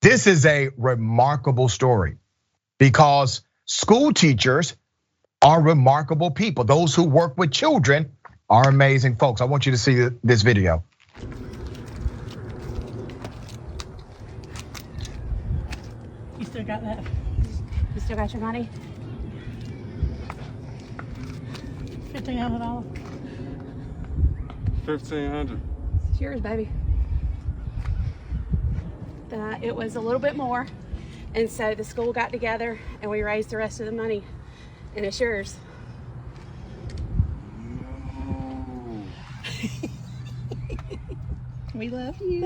This is a remarkable story because school teachers are remarkable people. Those who work with children are amazing folks. I want you to see this video. You still got that? You still got your money? $1,500. $1,500. It's yours, baby. It was a little bit more, and so the school got together and we raised the rest of the money, and it's yours. No. We love you.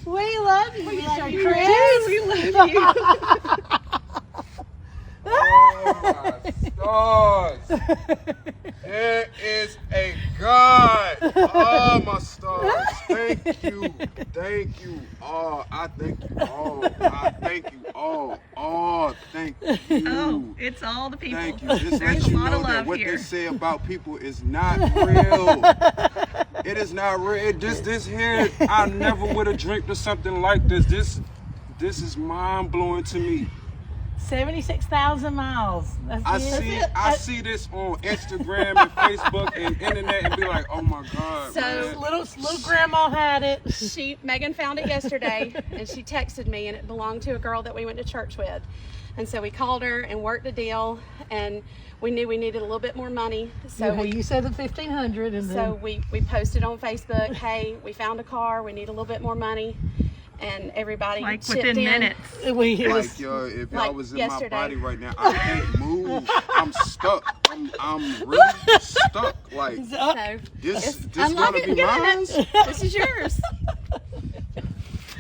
We love you. We love you, Chris. We love you. Oh my stars. There is a God. Oh my stars. Thank you. Thank you all. I thank you all. I thank you all. Oh, thank you. Oh, it's all the people. Thank you. Just There's let a you lot know of that love what here. they say about people is not real. It is not real. This here, I never would have dreamt of something like this. This is mind blowing to me. 76,000 miles. That's I see this on Instagram and Facebook and internet and be like, oh my God. So man. Little grandma had it. Megan found it yesterday, and she texted me, and it belonged to a girl that we went to church with. And so we called her and worked a deal, and we knew we needed a little bit more money. So You said the 1,500, and so then we posted on Facebook, hey, we found a car, we need a little bit more money. And everybody Like chipped within in. minutes. it was Like yo, if y'all like was in yesterday. my body right now, I can't move. I'm stuck. I'm really stuck. Like So this unlock gonna it be and get in mine. it. This is yours.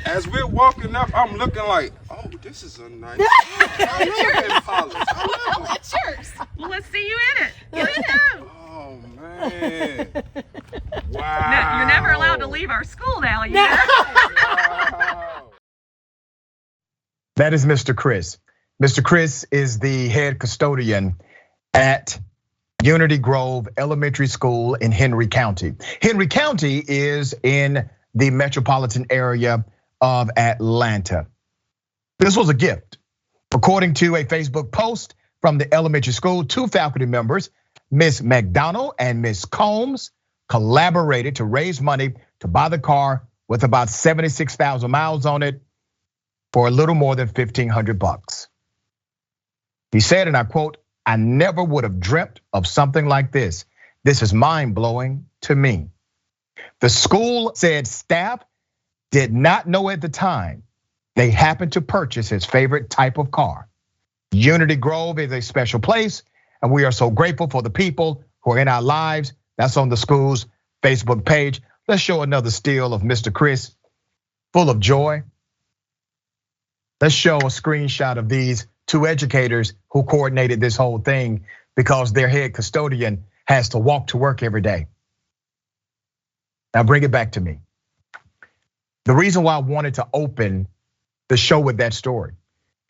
As we're walking up, I'm looking like, oh, this is a nice. I love Impalas. I love it. It's yours. Well, let's see you in it. Get in now. Oh man! No, Wow! you're never allowed to leave our school now. You know? Wow. That is Mr. Chris. Mr. Chris is the head custodian at Unity Grove Elementary School in Henry County. Henry County is in the metropolitan area of Atlanta. This was a gift. According to a Facebook post from the elementary school, 2 faculty members, Miss McDonald and Miss Combs, collaborated to raise money to buy the car with about 76,000 miles on it for a little more than $1,500. He said, and I quote, "I never would have dreamt of something like this. This is mind-blowing to me." The school said staff did not know at the time they happened to purchase his favorite type of car. Unity Grove is a special place, and we are so grateful for the people who are in our lives. That's on the school's Facebook page. Let's show another still of Mr. Chris, full of joy. Let's show a screenshot of these 2 educators who coordinated this whole thing because their head custodian has to walk to work every day. Now bring it back to me. The reason why I wanted to open the show with that story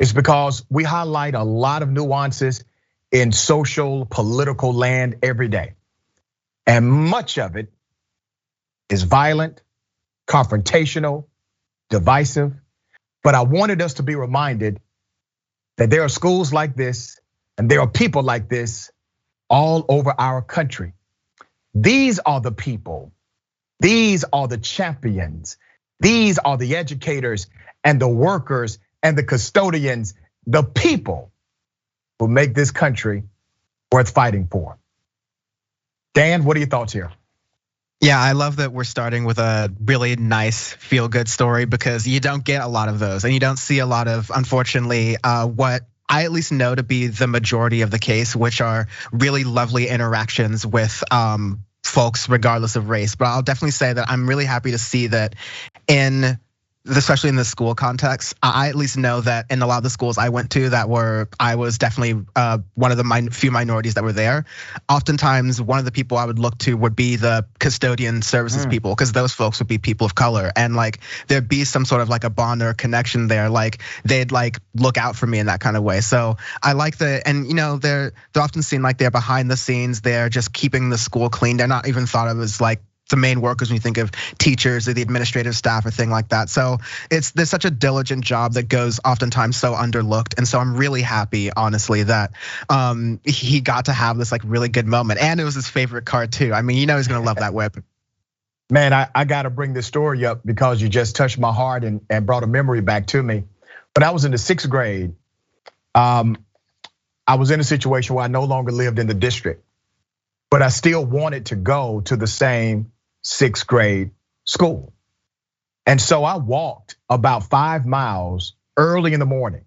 is because we highlight a lot of nuances in social, political land every day. And much of it is violent, confrontational, divisive. But I wanted us to be reminded that there are schools like this and there are people like this all over our country. These are the people. These are the champions. These are the educators and the workers and the custodians, the people who make this country worth fighting for. Dan, what are your thoughts here? Yeah, I love that we're starting with a really nice feel-good story because you don't get a lot of those, and you don't see a lot of, unfortunately, what I at least know to be the majority of the case, which are really lovely interactions with folks regardless of race. But I'll definitely say that I'm really happy to see that especially in the school context, I at least know that in a lot of the schools I went to I was definitely one of the few minorities that were there. Oftentimes, one of the people I would look to would be the custodian services people, because those folks would be people of color, and like there'd be some sort of like a bond or a connection there. Like they'd like look out for me in that kind of way. So I like and they're often seen like they're behind the scenes. They're just keeping the school clean. They're not even thought of as like the main workers when you think of teachers or the administrative staff or thing like that. So there's such a diligent job that goes oftentimes so underlooked. And so I'm really happy, honestly, that he got to have this like really good moment. And it was his favorite car too. I mean, you know he's gonna love that whip. Man, I gotta bring this story up because you just touched my heart and brought a memory back to me. When I was in the 6th grade, I was in a situation where I no longer lived in the district, but I still wanted to go to the same 6th grade school. And so I walked about 5 miles early in the morning,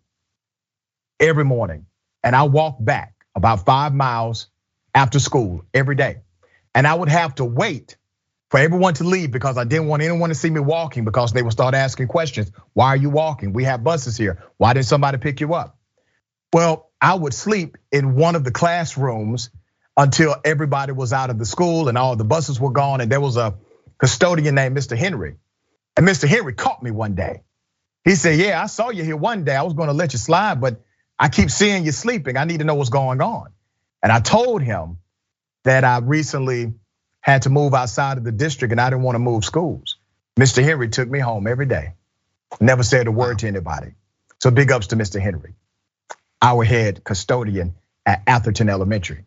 every morning. And I walked back about 5 miles after school every day. And I would have to wait for everyone to leave because I didn't want anyone to see me walking because they would start asking questions. Why are you walking? We have buses here. Why didn't somebody pick you up? Well, I would sleep in one of the classrooms until everybody was out of the school and all the buses were gone. And there was a custodian named Mr. Henry. And Mr. Henry caught me one day. He said, yeah, I saw you here one day. I was gonna let you slide, but I keep seeing you sleeping. I need to know what's going on. And I told him that I recently had to move outside of the district and I didn't want to move schools. Mr. Henry took me home every day. Never said a word to anybody. So big ups to Mr. Henry, our head custodian at Atherton Elementary.